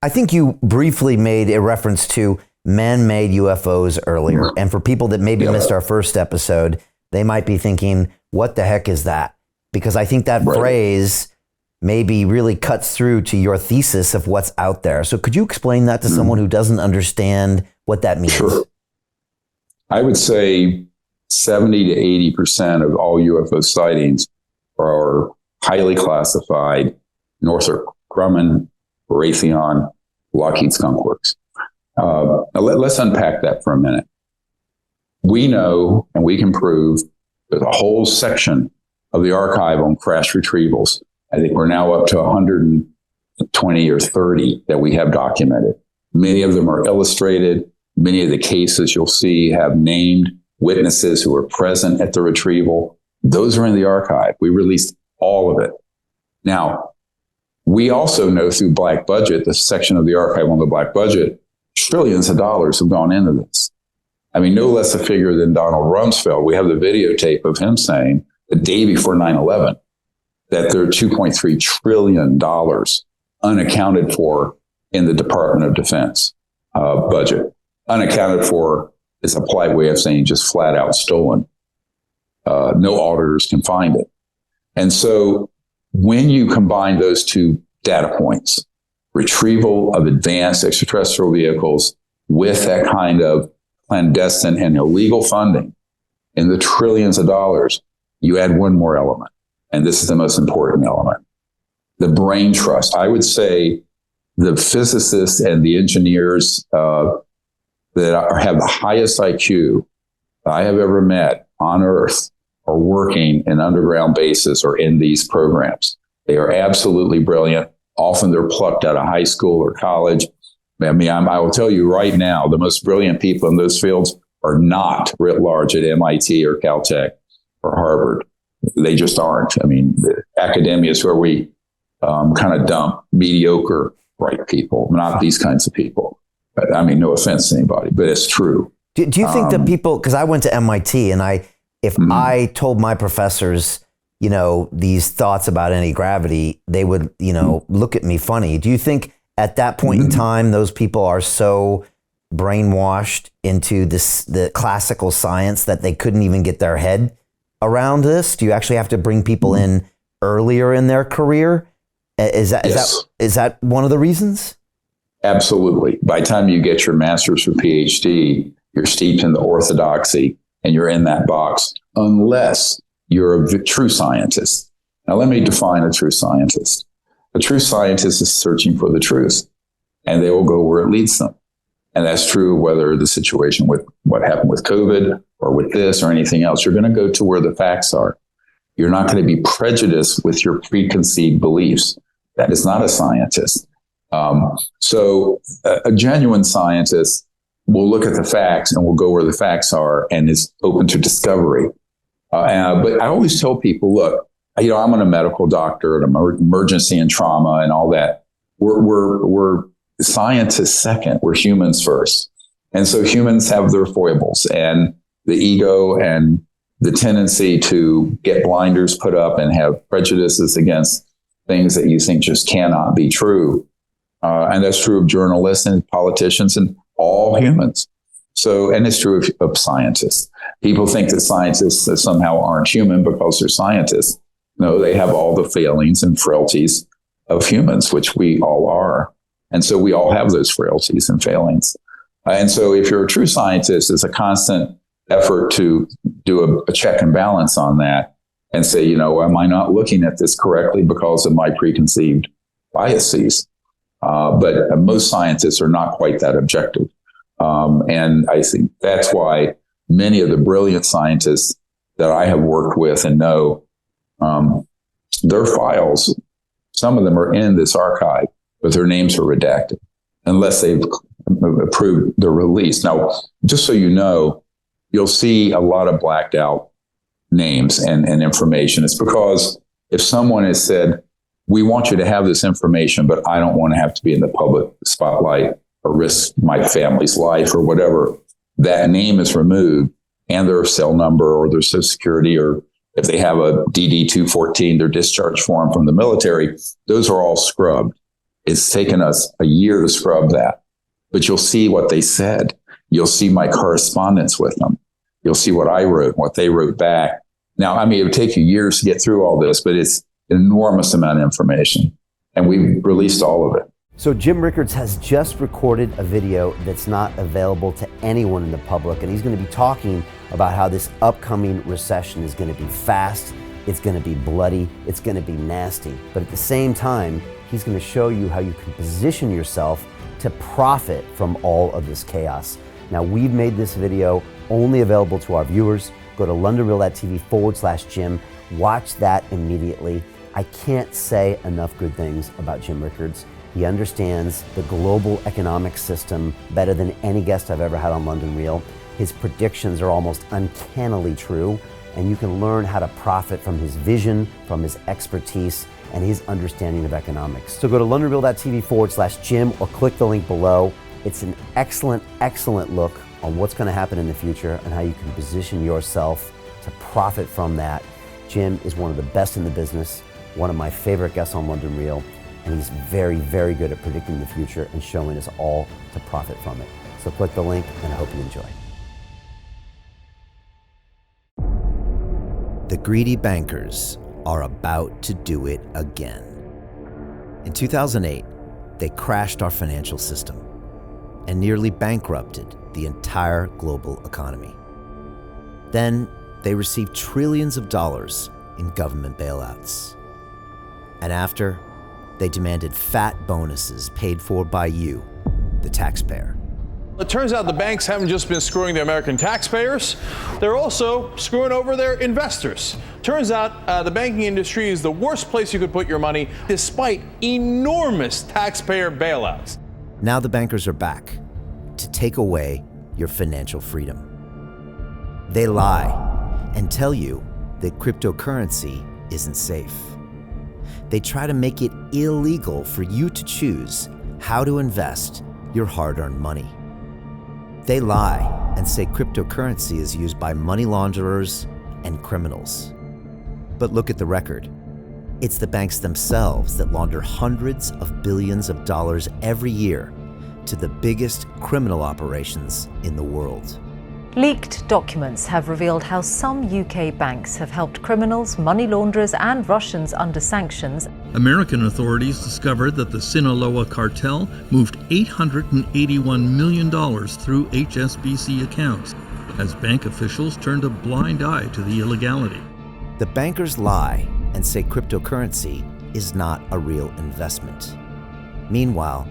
I think you briefly made a reference to man-made UFOs earlier. And for people that maybe missed our first episode, they might be thinking, what the heck is that? Because I think that phrase maybe really cuts through to your thesis of what's out there. So could you explain that to someone who doesn't understand what that means? Sure. I would say 70 to 80% of all UFO sightings are highly classified Northrop Grumman, Raytheon, Lockheed Skunk Works. Let's unpack that for a minute. We know, and we can prove, there's a whole section of the archive on crash retrievals. I think we're now up to 120 or 30 that we have documented. Many of them are illustrated. Many of the cases you'll see have named witnesses who were present at the retrieval. Those are in the archive. We released all of it. Now, we also know through Black Budget, the section of the archive on the Black Budget, trillions of dollars have gone into this. I mean, no less a figure than Donald Rumsfeld. We have the videotape of him saying the day before 9/11 that there are $2.3 trillion unaccounted for in the Department of Defense budget. Unaccounted for is a polite way of saying just flat out stolen. No auditors can find it. And so when you combine those two data points, retrieval of advanced extraterrestrial vehicles with that kind of clandestine and illegal funding in the trillions of dollars, you add one more element. And this is the most important element, the brain trust. I would say the physicists and the engineers that have the highest IQ I have ever met on Earth are working in underground bases or in these programs. They are absolutely brilliant. Often they're plucked out of high school or college. I mean, I will tell you right now, the most brilliant people in those fields are not writ large at MIT or Caltech or Harvard. They just aren't. I mean, academia is where we kind of dump mediocre bright people, not these kinds of people. But, I mean, no offense to anybody, but it's true. Do you think that people, because I went to MIT and if I told my professors, these thoughts about anti-gravity, they would, look at me funny. Do you think at that point in time, those people are so brainwashed into the classical science that they couldn't even get their head around this? Do you actually have to bring people in earlier in their career? Is that one of the reasons? Absolutely. By the time you get your master's or PhD, you're steeped in the orthodoxy and you're in that box, unless you're a true scientist. Now, let me define a true scientist. A true scientist is searching for the truth, and they will go where it leads them. And that's true whether the situation with what happened with COVID or with this or anything else. You're going to go to where the facts are. You're not going to be prejudiced with your preconceived beliefs. That is not a scientist. So a genuine scientist will look at the facts and will go where the facts are and is open to discovery. But I always tell people, look, I'm a medical doctor and emergency and trauma and all that. We're scientists second. We're humans first. And so humans have their foibles and the ego and the tendency to get blinders put up and have prejudices against things that you think just cannot be true. And that's true of journalists and politicians and all humans. So, and it's true of scientists. People think that scientists somehow aren't human because they're scientists. No, they have all the failings and frailties of humans, which we all are. And so we all have those frailties and failings. And so if you're a true scientist, it's a constant effort to do a check and balance on that and say, am I not looking at this correctly because of my preconceived biases? But most scientists are not quite that objective. And I think that's why many of the brilliant scientists that I have worked with and know, their files, some of them are in this archive, but their names are redacted unless they've approved the release. Now, just so you know, you'll see a lot of blacked out names and information. It's because if someone has said, we want you to have this information, but I don't want to have to be in the public spotlight or risk my family's life or whatever, that name is removed and their cell number or their social security, or if they have a DD-214, their discharge form from the military, those are all scrubbed. It's taken us a year to scrub that, but you'll see what they said. You'll see my correspondence with them. You'll see what I wrote, what they wrote back. Now, I mean, it would take you years to get through all this, but it's an enormous amount of information, and we've released all of it. So Jim Rickards has just recorded a video that's not available to anyone in the public, and he's going to be talking about how this upcoming recession is going to be fast, it's going to be bloody, it's going to be nasty. But at the same time, he's going to show you how you can position yourself to profit from all of this chaos. Now, we've made this video only available to our viewers. Go to londonreal.tv/Jim. Watch that immediately. I can't say enough good things about Jim Rickards. He understands the global economic system better than any guest I've ever had on London Real. His predictions are almost uncannily true, and you can learn how to profit from his vision, from his expertise, and his understanding of economics. So go to londonreal.tv/Jim or click the link below. It's an excellent, excellent look on what's going to happen in the future and how you can position yourself to profit from that. Jim is one of the best in the business, one of my favorite guests on London Real, and he's very, very good at predicting the future and showing us all to profit from it. So click the link, and I hope you enjoy. The greedy bankers are about to do it again. In 2008, they crashed our financial system and nearly bankrupted the entire global economy. Then they received trillions of dollars in government bailouts. And after, they demanded fat bonuses paid for by you, the taxpayer. It turns out the banks haven't just been screwing the American taxpayers, they're also screwing over their investors. Turns out the banking industry is the worst place you could put your money, despite enormous taxpayer bailouts. Now the bankers are back to take away your financial freedom. They lie and tell you that cryptocurrency isn't safe. They try to make it illegal for you to choose how to invest your hard-earned money. They lie and say cryptocurrency is used by money launderers and criminals. But look at the record. It's the banks themselves that launder hundreds of billions of dollars every year to the biggest criminal operations in the world. Leaked documents have revealed how some UK banks have helped criminals, money launderers and Russians under sanctions. American authorities discovered that the Sinaloa cartel moved $881 million through HSBC accounts as bank officials turned a blind eye to the illegality. The bankers lie and say cryptocurrency is not a real investment. Meanwhile,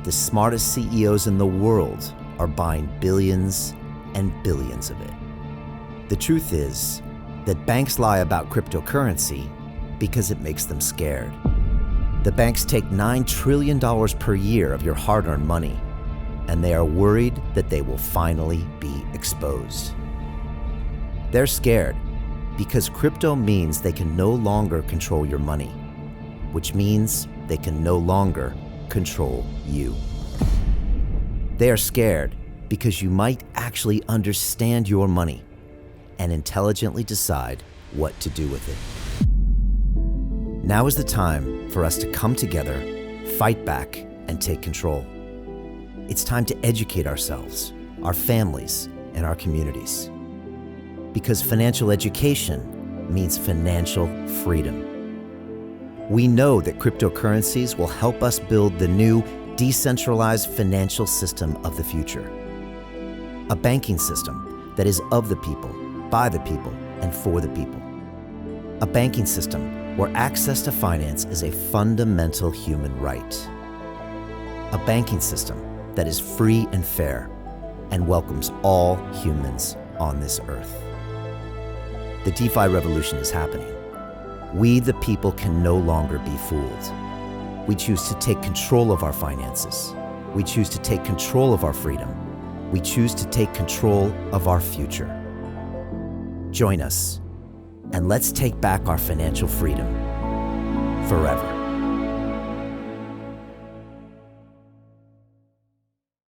the smartest CEOs in the world are buying billions and billions of it. The truth is that banks lie about cryptocurrency because it makes them scared. The banks take $9 trillion per year of your hard-earned money, and they are worried that they will finally be exposed. They're scared because crypto means they can no longer control your money, which means they can no longer control you. They are scared because you might actually understand your money and intelligently decide what to do with it. Now is the time for us to come together, fight back, and take control. It's time to educate ourselves, our families, and our communities. Because financial education means financial freedom. We know that cryptocurrencies will help us build the new decentralized financial system of the future. A banking system that is of the people, by the people, and for the people. A banking system where access to finance is a fundamental human right. A banking system that is free and fair and welcomes all humans on this earth. The DeFi revolution is happening. We, the people, can no longer be fooled. We choose to take control of our finances. We choose to take control of our freedom. We choose to take control of our future. Join us, and let's take back our financial freedom forever.